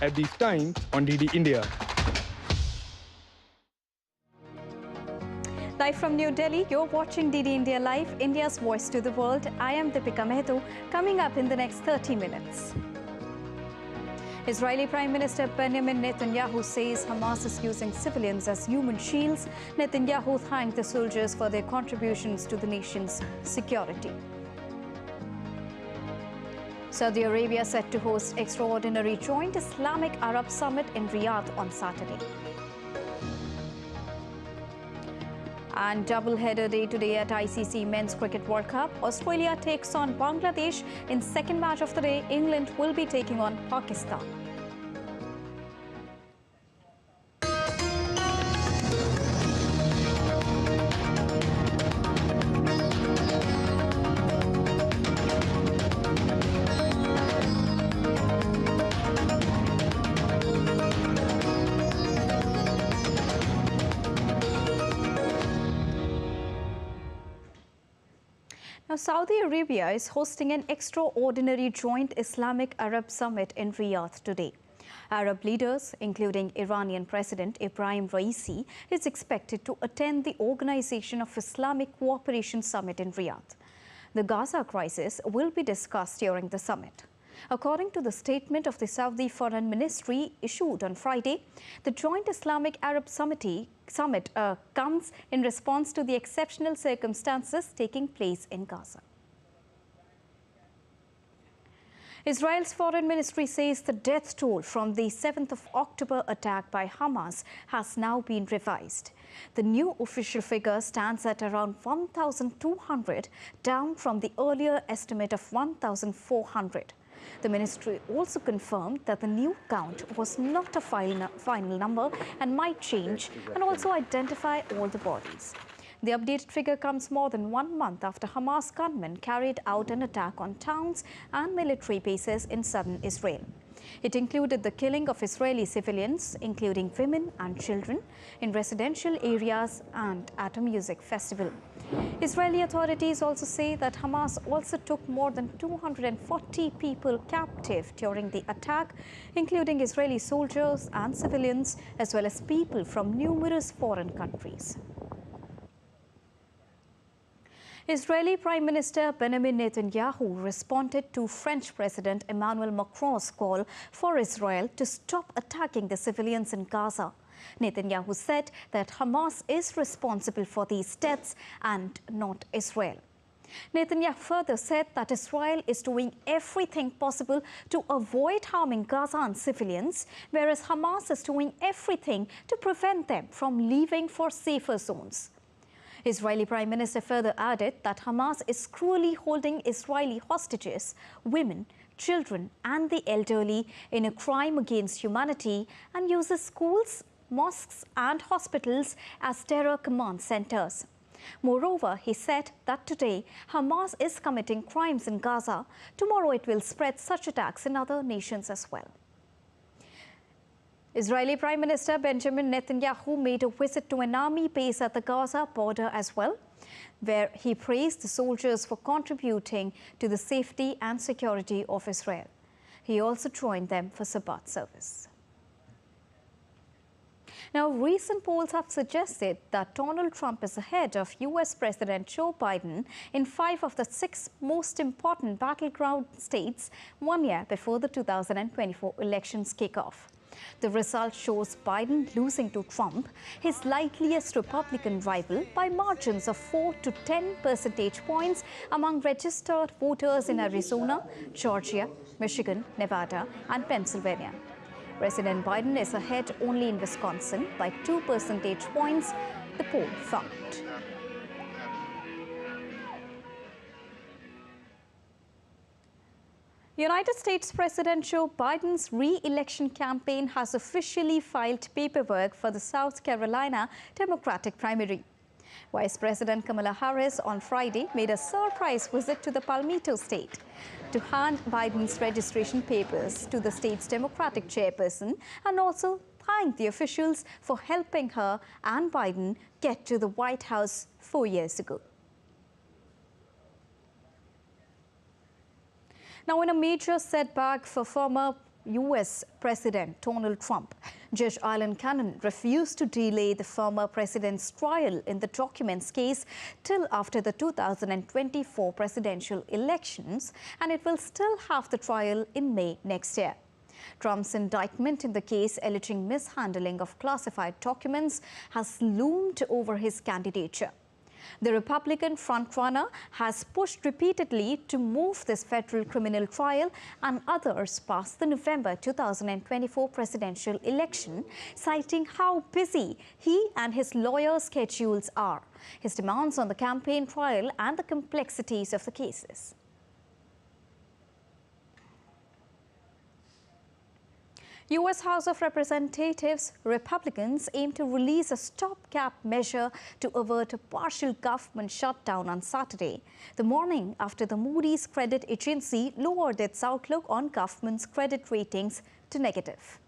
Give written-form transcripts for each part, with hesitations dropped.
at this time on DD India. Live from New Delhi, you're watching DD India Live, India's voice to the world. I am Deepika Mehto. Coming up in the next 30 minutes. Israeli Prime Minister Benjamin Netanyahu says Hamas is using civilians as human shields. Netanyahu thanked the soldiers for their contributions to the nation's security. Saudi Arabia set to host extraordinary joint Islamic Arab Summit in Riyadh on Saturday. And double-header day today at ICC Men's Cricket World Cup. Australia takes on Bangladesh. In second match of the day, England will be taking on Pakistan. Now, Saudi Arabia is hosting an extraordinary joint Islamic Arab Summit in Riyadh today. Arab leaders, including Iranian President Ibrahim Raisi, is expected to attend the Organization of Islamic Cooperation Summit in Riyadh. The Gaza crisis will be discussed during the summit. According to the statement of the Saudi Foreign Ministry issued on Friday, the joint Islamic Arab Summit comes in response to the exceptional circumstances taking place in Gaza. Israel's foreign ministry says the death toll from the 7th of October attack by Hamas has now been revised. The new official figure stands at around 1,200, down from the earlier estimate of 1,400. The ministry also confirmed that the new count was not a final number and might change, and also identify all the bodies. The updated figure comes more than 1 month after Hamas gunmen carried out an attack on towns and military bases in southern Israel. It included the killing of Israeli civilians, including women and children, in residential areas and at a music festival. Israeli authorities also say that Hamas also took more than 240 people captive during the attack, including Israeli soldiers and civilians, as well as people from numerous foreign countries. Israeli Prime Minister Benjamin Netanyahu responded to French President Emmanuel Macron's call for Israel to stop attacking the civilians in Gaza. Netanyahu said that Hamas is responsible for these deaths and not Israel. Netanyahu further said that Israel is doing everything possible to avoid harming Gaza and civilians, whereas Hamas is doing everything to prevent them from leaving for safer zones. Israeli Prime Minister further added that Hamas is cruelly holding Israeli hostages, women, children and the elderly in a crime against humanity, and uses schools, mosques and hospitals as terror command centers. Moreover, he said that today Hamas is committing crimes in Gaza. Tomorrow it will spread such attacks in other nations as well. Israeli Prime Minister Benjamin Netanyahu made a visit to an army base at the Gaza border as well, where he praised the soldiers for contributing to the safety and security of Israel. He also joined them for Sabbath service. Now, recent polls have suggested that Donald Trump is ahead of US President Joe Biden in 5 of the 6 most important battleground states 1 year before the 2024 elections kick off. The result shows Biden losing to Trump, his likeliest Republican rival, by margins of 4 to 10 percentage points among registered voters in Arizona, Georgia, Michigan, Nevada, and Pennsylvania. President Biden is ahead only in Wisconsin by 2 percentage points, the poll found. United States President Joe Biden's re-election campaign has officially filed paperwork for the South Carolina Democratic primary. Vice President Kamala Harris on Friday made a surprise visit to the Palmetto state to hand Biden's registration papers to the state's Democratic chairperson and also thanked the officials for helping her and Biden get to the White House 4 years ago. Now, in a major setback for former U.S. President Donald Trump. Judge Alan Cannon refused to delay the former president's trial in the documents case till after the 2024 presidential elections, and it will still have the trial in May next year. Trump's indictment in the case alleging mishandling of classified documents has loomed over his candidature. The Republican frontrunner has pushed repeatedly to move this federal criminal trial and others past the November 2024 presidential election, citing how busy he and his lawyers' schedules are, his demands on the campaign trail and the complexities of the cases. U.S. House of Representatives Republicans aim to release a stopgap measure to avert a partial government shutdown on Saturday, the morning after the Moody's credit agency lowered its outlook on government's credit ratings to negative.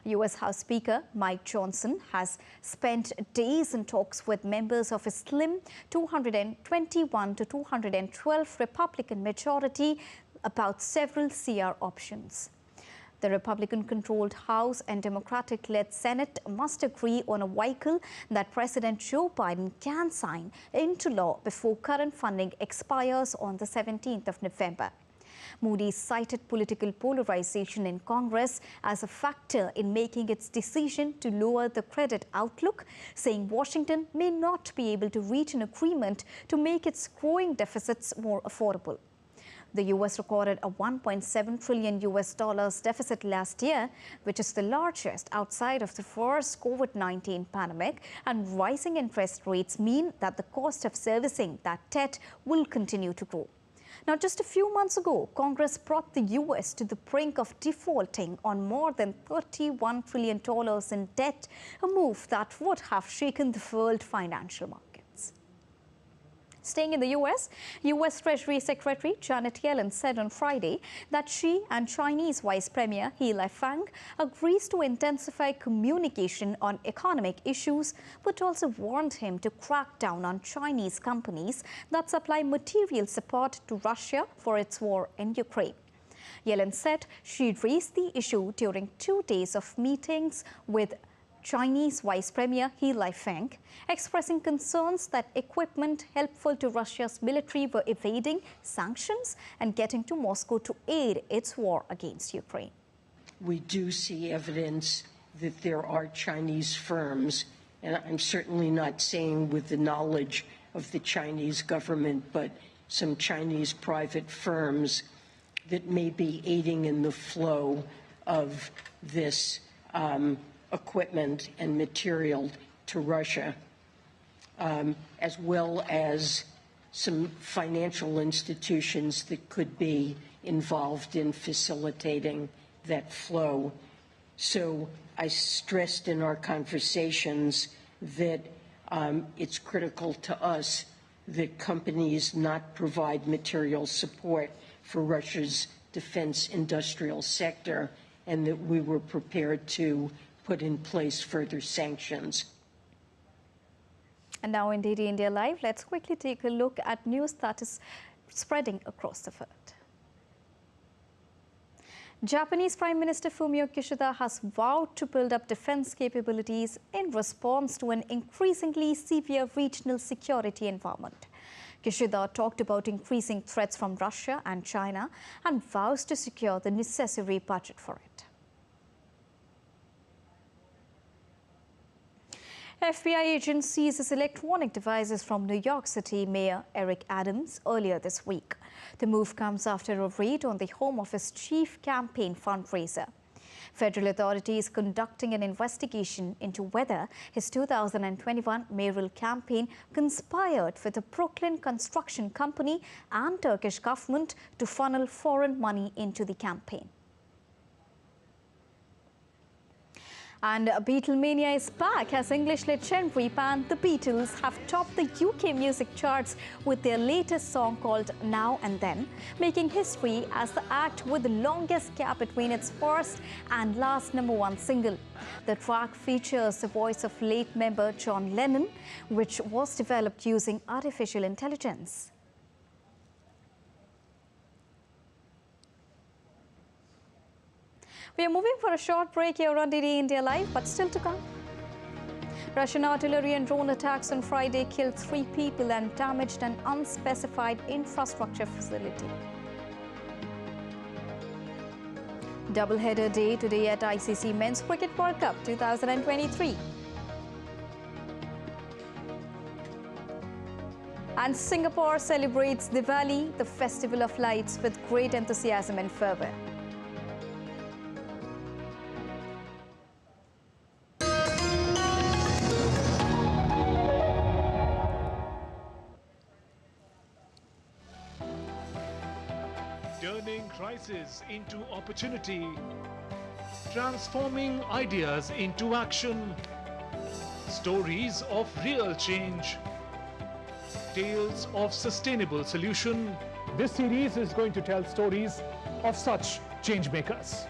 U.S. House Speaker Mike Johnson has spent days in talks with members of a slim 221 to 212 Republican majority about several CR options. The Republican-controlled House and Democratic-led Senate must agree on a vehicle that President Joe Biden can sign into law before current funding expires on the 17th of November. Moody's cited political polarization in Congress as a factor in making its decision to lower the credit outlook, saying Washington may not be able to reach an agreement to make its growing deficits more affordable. The U.S. recorded a $1.7 trillion deficit last year, which is the largest outside of the first COVID-19 pandemic, and rising interest rates mean that the cost of servicing that debt will continue to grow. Now, just a few months ago, Congress brought the U.S. to the brink of defaulting on more than $31 trillion in debt, a move that would have shaken the world financial market. Staying in the U.S., U.S. Treasury Secretary Janet Yellen said on Friday that she and Chinese Vice Premier He Lifeng agrees to intensify communication on economic issues, but also warned him to crack down on Chinese companies that supply material support to Russia for its war in Ukraine. Yellen said she'd raised the issue during 2 days of meetings with Chinese Vice Premier He Lifeng, expressing concerns that equipment helpful to Russia's military were evading sanctions and getting to Moscow to aid its war against Ukraine. We do see evidence that there are Chinese firms, and I'm certainly not saying with the knowledge of the Chinese government, but some Chinese private firms that may be aiding in the flow of this equipment and material to Russia, as well as some financial institutions that could be involved in facilitating that flow. So I stressed in our conversations that it's critical to us that companies not provide material support for Russia's defense industrial sector, and that we were prepared to put in place further sanctions. And now in DD India Live, let's quickly take a look at news that is spreading across the world. Japanese Prime Minister Fumio Kishida has vowed to build up defense capabilities in response to an increasingly severe regional security environment. Kishida talked about increasing threats from Russia and China and vows to secure the necessary budget for it. FBI agents seized his electronic devices from New York City Mayor Eric Adams earlier this week. The move comes after a raid on the home of his chief campaign fundraiser. Federal authorities conducting an investigation into whether his 2021 mayoral campaign conspired with the Brooklyn construction company and Turkish government to funnel foreign money into the campaign. And Beatlemania is back as English-led genre band The Beatles have topped the UK music charts with their latest song called Now and Then, making history as the act with the longest gap between its first and last #1 single. The track features the voice of late member John Lennon, which was developed using artificial intelligence. We are moving for a short break here on DD India Live, but still to come. Russian artillery and drone attacks on Friday killed 3 people and damaged an unspecified infrastructure facility. Double-header day today at ICC Men's Cricket World Cup 2023. And Singapore celebrates Diwali, the festival of lights, with great enthusiasm and fervour. Turning crisis into opportunity, transforming ideas into action, stories of real change, tales of sustainable solution. This series is going to tell stories of such change makers.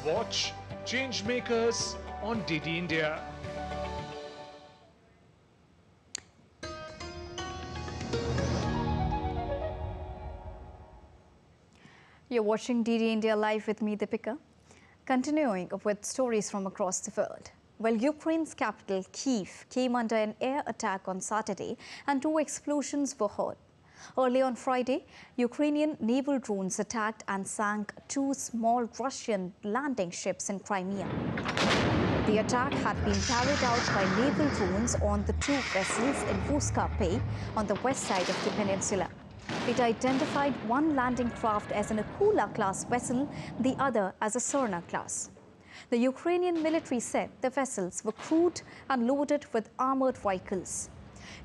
Watch Change Makers on DD India. You're watching DD India Live with me, Deepika. Continuing with stories from across the world. Well, Ukraine's capital, Kyiv, came under an air attack on Saturday and 2 explosions were heard. Early on Friday, Ukrainian naval drones attacked and sank 2 small Russian landing ships in Crimea. The attack had been carried out by naval drones on the 2 vessels in Vuska Bay on the west side of the peninsula. It identified one landing craft as an Akula-class vessel, the other as a Serna-class. The Ukrainian military said the vessels were crewed and loaded with armored vehicles.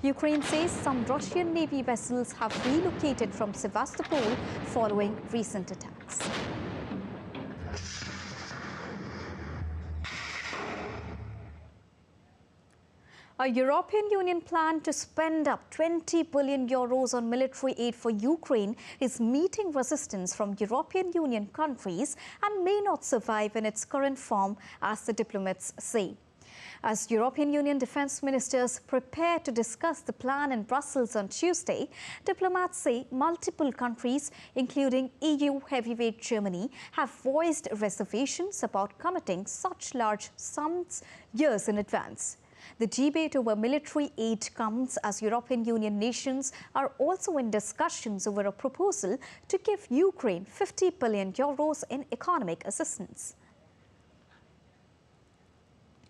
Ukraine says some Russian Navy vessels have relocated from Sevastopol following recent attacks. A European Union plan to spend up 20 billion euros on military aid for Ukraine is meeting resistance from European Union countries and may not survive in its current form, as the diplomats say. As European Union defense ministers prepare to discuss the plan in Brussels on Tuesday, diplomats say multiple countries, including EU heavyweight Germany, have voiced reservations about committing such large sums years in advance. The debate over military aid comes as European Union nations are also in discussions over a proposal to give Ukraine 50 billion euros in economic assistance.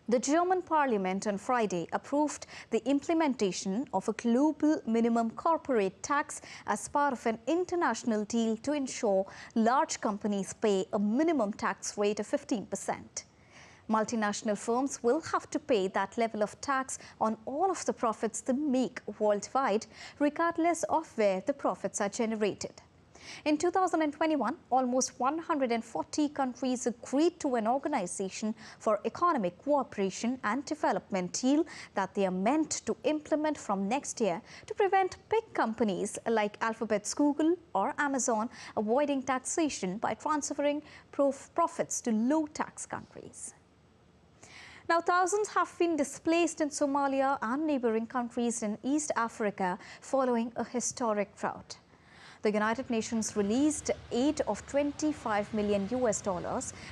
The German parliament on Friday approved the implementation of a global minimum corporate tax as part of an international deal to ensure large companies pay a minimum tax rate of 15%. Multinational firms will have to pay that level of tax on all of the profits they make worldwide, regardless of where the profits are generated. In 2021, almost 140 countries agreed to an Organization for Economic Cooperation and Development deal that they are meant to implement from next year to prevent big companies like Alphabet's Google or Amazon avoiding taxation by transferring profits to low-tax countries. Now, thousands have been displaced in Somalia and neighboring countries in East Africa following a historic drought. The United Nations released aid of $25 million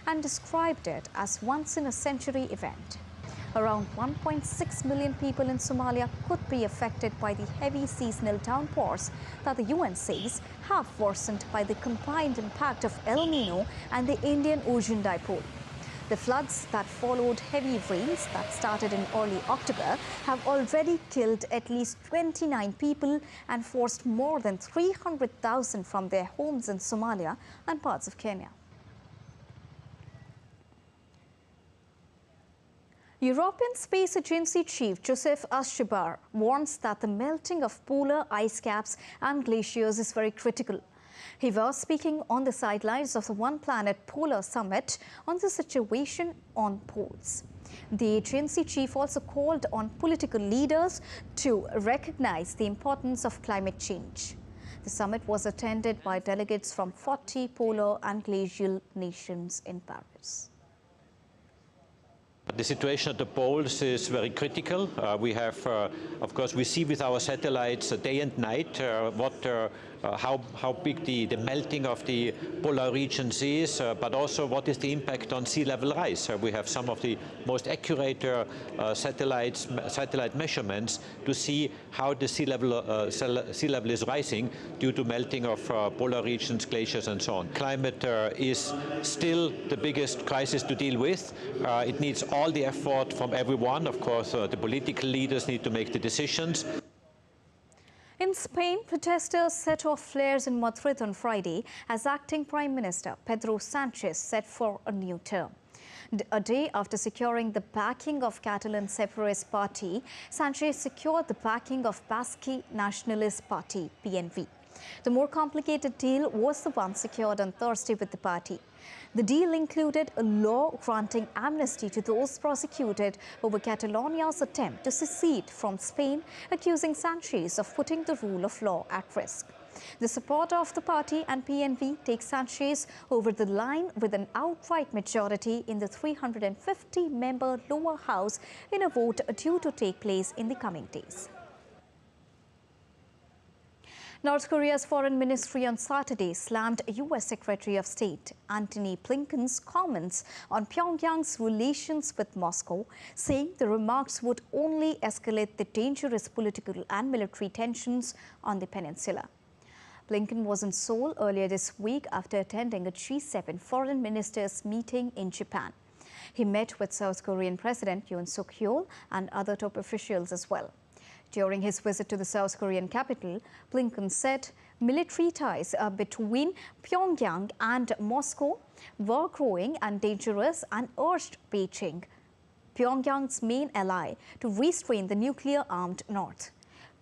and described it as once-in-a-century event. Around 1.6 million people in Somalia could be affected by the heavy seasonal downpours that the UN says have worsened by the combined impact of El Nino and the Indian Ocean Dipole. The floods that followed heavy rains that started in early October have already killed at least 29 people and forced more than 300,000 from their homes in Somalia and parts of Kenya. European Space Agency Chief Joseph Aschebar warns that the melting of polar ice caps and glaciers is very critical. He was speaking on the sidelines of the One Planet Polar Summit on the situation on poles. The agency chief also called on political leaders to recognize the importance of climate change. The summit was attended by delegates from 40 polar and glacial nations in Paris. The situation at the poles is very critical. We have, of course, we see with our satellites day and night what how big the melting of the polar regions is, but also what is the impact on sea level rise. We have some of the most accurate satellite measurements to see how the sea level is rising due to melting of polar regions, glaciers, and so on. Climate is still the biggest crisis to deal with. It needs all the effort from everyone. Of course, the political leaders need to make the decisions. In Spain, protesters set off flares in Madrid on Friday as acting Prime Minister Pedro Sanchez set for a new term. A day after securing the backing of Catalan separatist party, Sanchez secured the backing of Basque Nationalist Party, PNV. The more complicated deal was the one secured on Thursday with the party. The deal included a law granting amnesty to those prosecuted over Catalonia's attempt to secede from Spain, accusing Sanchez of putting the rule of law at risk. The support of the party and PNV takes Sanchez over the line with an outright majority in the 350-member lower house in a vote due to take place in the coming days. North Korea's foreign ministry on Saturday slammed U.S. Secretary of State Antony Blinken's comments on Pyongyang's relations with Moscow, saying the remarks would only escalate the dangerous political and military tensions on the peninsula. Blinken was in Seoul earlier this week after attending a G7 foreign ministers meeting in Japan. He met with South Korean President Yoon Suk-yeol and other top officials as well. During his visit to the South Korean capital, Blinken said military ties between Pyongyang and Moscow were growing and dangerous and urged Beijing, Pyongyang's main ally, to restrain the nuclear-armed North.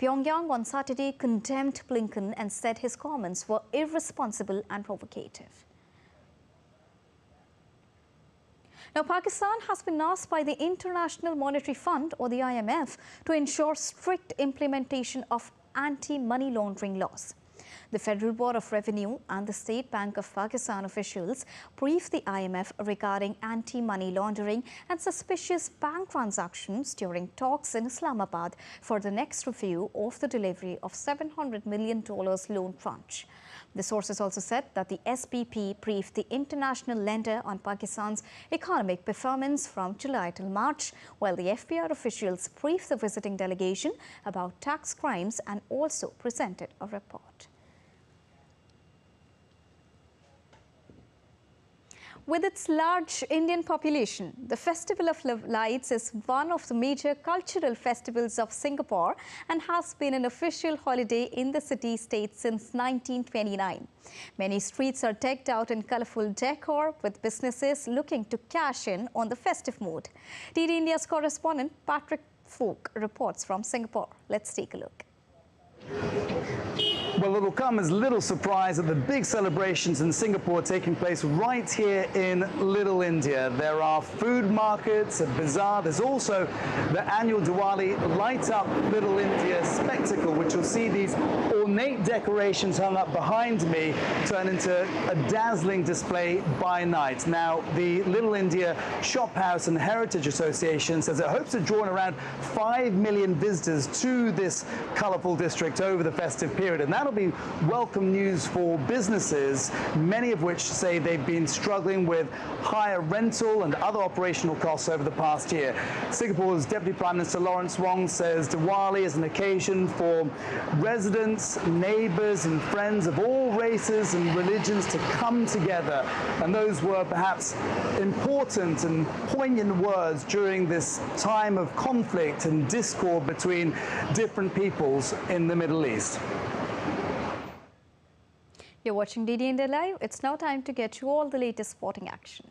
Pyongyang on Saturday condemned Blinken and said his comments were irresponsible and provocative. Now, Pakistan has been asked by the International Monetary Fund, or the IMF, to ensure strict implementation of anti-money laundering laws. The Federal Board of Revenue and the State Bank of Pakistan officials briefed the IMF regarding anti-money laundering and suspicious bank transactions during talks in Islamabad for the next review of the delivery of $700 million loan tranche. The sources also said that the SBP briefed the international lender on Pakistan's economic performance from July till March, while the FBR officials briefed the visiting delegation about tax crimes and also presented a report. With its large Indian population, the Festival of Lights is one of the major cultural festivals of Singapore and has been an official holiday in the city-state since 1929. Many streets are decked out in colourful decor, with businesses looking to cash in on the festive mood. DD India's correspondent Patrick Folk reports from Singapore. Let's take a look. Well, it'll come as little surprise that the big celebrations in Singapore are taking place right here in Little India. There are food markets, a bazaar. There's also the annual Diwali Light Up Little India spectacle, which will see these ornate decorations hung up behind me turn into a dazzling display by night. Now, the Little India Shop House and Heritage Association says it hopes to draw in around 5 million visitors to this colourful district over the festive period, and that'll be welcome news for businesses, many of which say they've been struggling with higher rental and other operational costs over the past year. Singapore's Deputy Prime Minister Lawrence Wong says Diwali is an occasion for residents, neighbours and friends of all races and religions to come together, and those were perhaps important and poignant words during this time of conflict and discord between different peoples in the Middle East. You're watching DD India Live. It's now time to get you all the latest sporting action.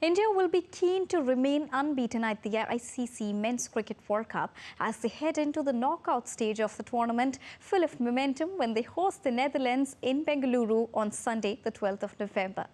India will be keen to remain unbeaten at the ICC Men's Cricket World Cup as they head into the knockout stage of the tournament, full of momentum when they host the Netherlands in Bengaluru on Sunday, the 12th of November.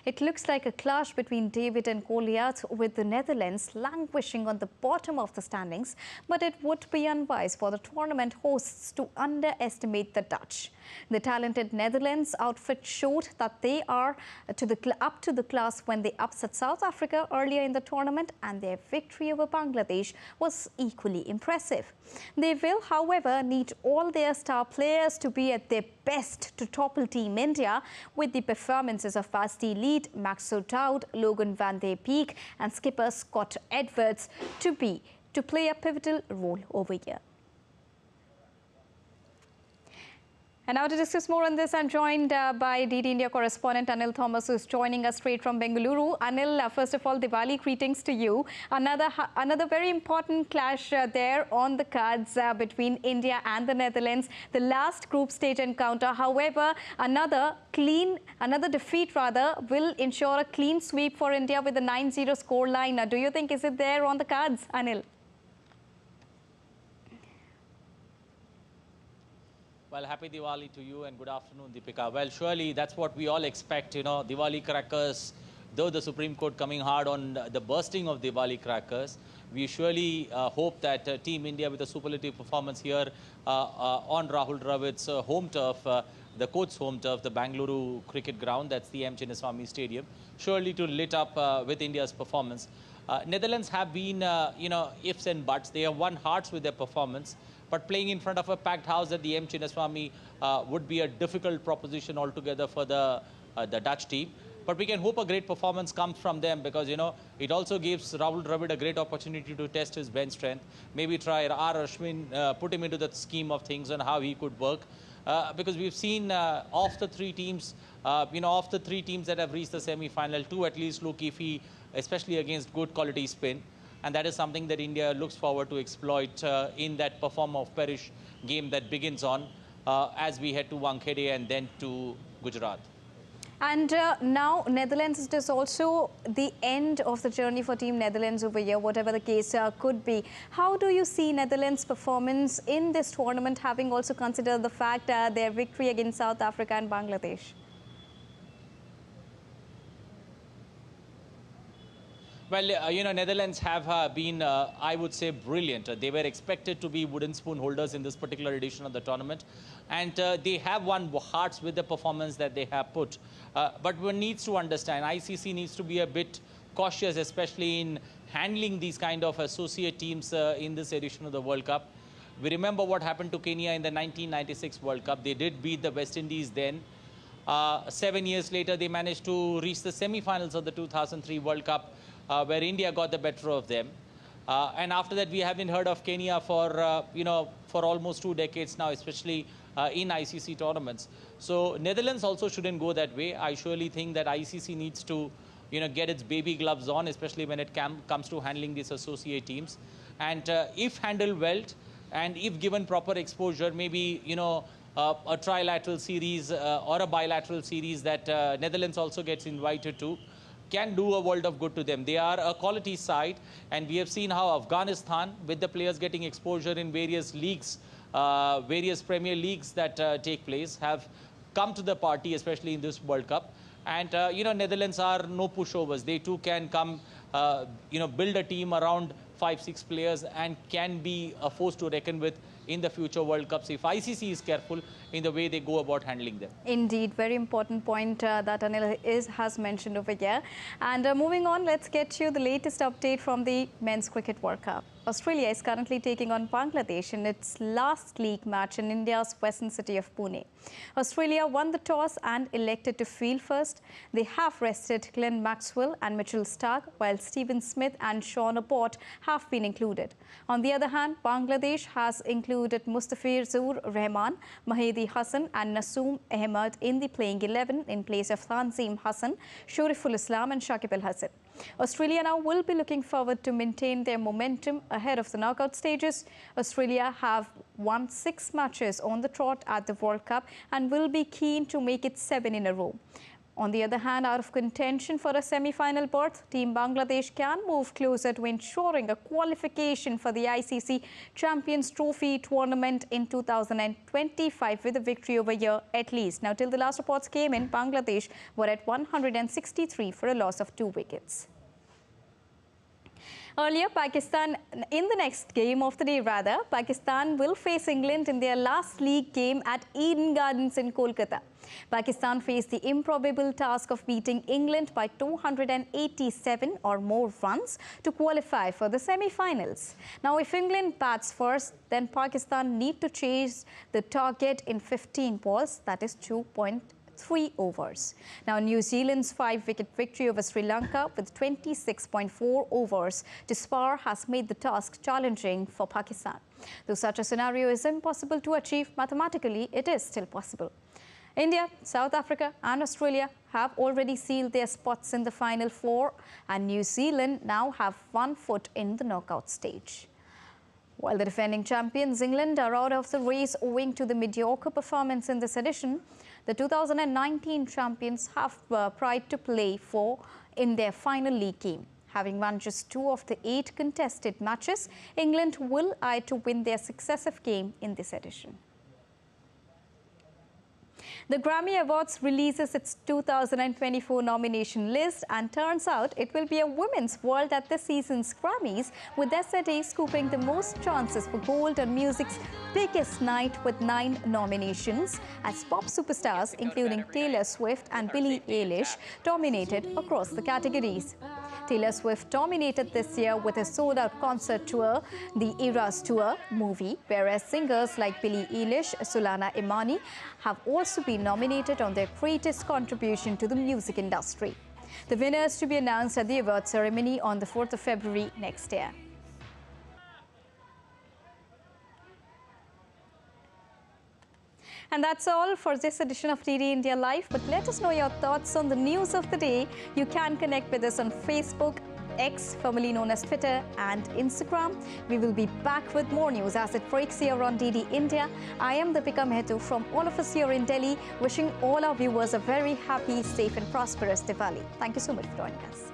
It looks like a clash between David and Goliath, with the Netherlands languishing on the bottom of the standings, but it would be unwise for the tournament hosts to underestimate the Dutch. The talented Netherlands outfit showed that they are up to the class when they upset South Africa earlier in the tournament, and their victory over Bangladesh was equally impressive. They will, however, need all their star players to be at their best to topple Team India, with the performances of Basti Lead, Max O'Dowd, Logan van der Beek and skipper Scott Edwards to play a pivotal role over here. And now to discuss more on this, I'm joined by DD India correspondent Anil Thomas, who's joining us straight from Bengaluru. Anil, first of all, Diwali greetings to you. Another very important clash there on the cards between India and the Netherlands. The last group stage encounter, however, another defeat will ensure a clean sweep for India with a 9-0 scoreline. Do you think is it there on the cards, Anil? Well, happy Diwali to you and good afternoon, Deepika. Well, surely that's what we all expect, Diwali crackers. Though the Supreme Court coming hard on the bursting of Diwali crackers, we surely hope that Team India with a superlative performance here on Rahul Dravid's home turf, the coach's home turf, the Bangalore cricket ground, that's the M. Chinnaswamy Stadium, surely to lit up with India's performance. Netherlands have been, ifs and buts. They have won hearts with their performance. But playing in front of a packed house at the M. Chinnaswamy would be a difficult proposition altogether for the Dutch team. But we can hope a great performance comes from them because, it also gives Rahul Dravid a great opportunity to test his bench strength. Maybe try R. Ashwin, put him into the scheme of things and how he could work. Because we've seen of the three teams, that have reached the semi-final, two at least look iffy, especially against good quality spin. And that is something that India looks forward to exploit in that perform of perish game that begins on as we head to Wankhede and then to Gujarat. And now Netherlands, it is also the end of the journey for Team Netherlands over here, whatever the case could be. How do you see Netherlands' performance in this tournament, having also considered the fact their victory against South Africa and Bangladesh? Well, Netherlands have been, I would say, brilliant. They were expected to be wooden spoon holders in this particular edition of the tournament. And they have won hearts with the performance that they have put. But one needs to understand, ICC needs to be a bit cautious, especially in handling these kind of associate teams in this edition of the World Cup. We remember what happened to Kenya in the 1996 World Cup. They did beat the West Indies then. 7 years later, they managed to reach the semi-finals of the 2003 World Cup, where India got the better of them. And after that, we haven't heard of Kenya for, for almost 2 decades now, especially in ICC tournaments. So Netherlands also shouldn't go that way. I surely think that ICC needs to, get its baby gloves on, especially when it comes to handling these associate teams. And if handled well, and if given proper exposure, maybe, a trilateral series or a bilateral series that Netherlands also gets invited to, can do a world of good to them. They are a quality side, and we have seen how Afghanistan, with the players getting exposure in various leagues, various Premier Leagues that take place, have come to the party, especially in this World Cup. And, Netherlands are no pushovers. They too can come, build a team around 5-6 players and can be a force to reckon with in the future World Cups if ICC is careful in the way they go about handling them. Indeed, very important point that Anil has mentioned over here. And moving on, let's get you the latest update from the Men's Cricket World Cup. Australia is currently taking on Bangladesh in its last league match in India's western city of Pune. Australia won the toss and elected to field first. They have rested Glenn Maxwell and Mitchell Starc, while Stephen Smith and Sean Abbott have been included. On the other hand, Bangladesh has included Mustafizur Rahman, Mahdi Hassan and Nasoom Ahmed in the playing 11 in place of Tanzim Hassan, Shoriful Islam and Shakib Al Hasan. Australia now will be looking forward to maintain their momentum ahead of the knockout stages. Australia have won 6 matches on the trot at the World Cup and will be keen to make it 7 in a row. On the other hand, out of contention for a semi-final berth, Team Bangladesh can move closer to ensuring a qualification for the ICC Champions Trophy tournament in 2025 with a victory over here at least. Now, till the last reports came in, Bangladesh were at 163 for a loss of 2 wickets. Earlier, Pakistan, in the next game of the day rather, Pakistan will face England in their last league game at Eden Gardens in Kolkata. Pakistan faced the improbable task of beating England by 287 or more runs to qualify for the semi-finals. Now, if England bats first, then Pakistan need to chase the target in 15 balls, that is 2.3 overs. Now, New Zealand's 5-wicket victory over Sri Lanka with 26.4 overs to spar has made the task challenging for Pakistan. Though such a scenario is impossible to achieve, mathematically it is still possible. India, South Africa and Australia have already sealed their spots in the Final Four, and New Zealand now have 1 foot in the knockout stage. While the defending champions England are out of the race owing to the mediocre performance in this edition, the 2019 champions have pride to play for in their final league game. Having won just 2 of the 8 contested matches, England will eye to win their successive game in this edition. The Grammy Awards releases its 2024 nomination list, and turns out it will be a women's world at this season's Grammys, with SZA scooping the most chances for gold on music's biggest night with 9 nominations, as pop superstars including Taylor Swift and Billie Eilish dominated across the categories. Taylor Swift dominated this year with a sold-out concert tour, the Eras Tour movie, whereas singers like Billie Eilish, Sulana Imani have also been nominated on their greatest contribution to the music industry. The winners to be announced at the award ceremony on the 4th of February next year. And that's all for this edition of DD India Live. But let us know your thoughts on the news of the day. You can connect with us on Facebook, X, formerly known as Twitter, and Instagram. We will be back with more news as it breaks here on DD India. I am Deepika Mehtu from all of us here in Delhi, wishing all our viewers a very happy, safe and prosperous Diwali. Thank you so much for joining us.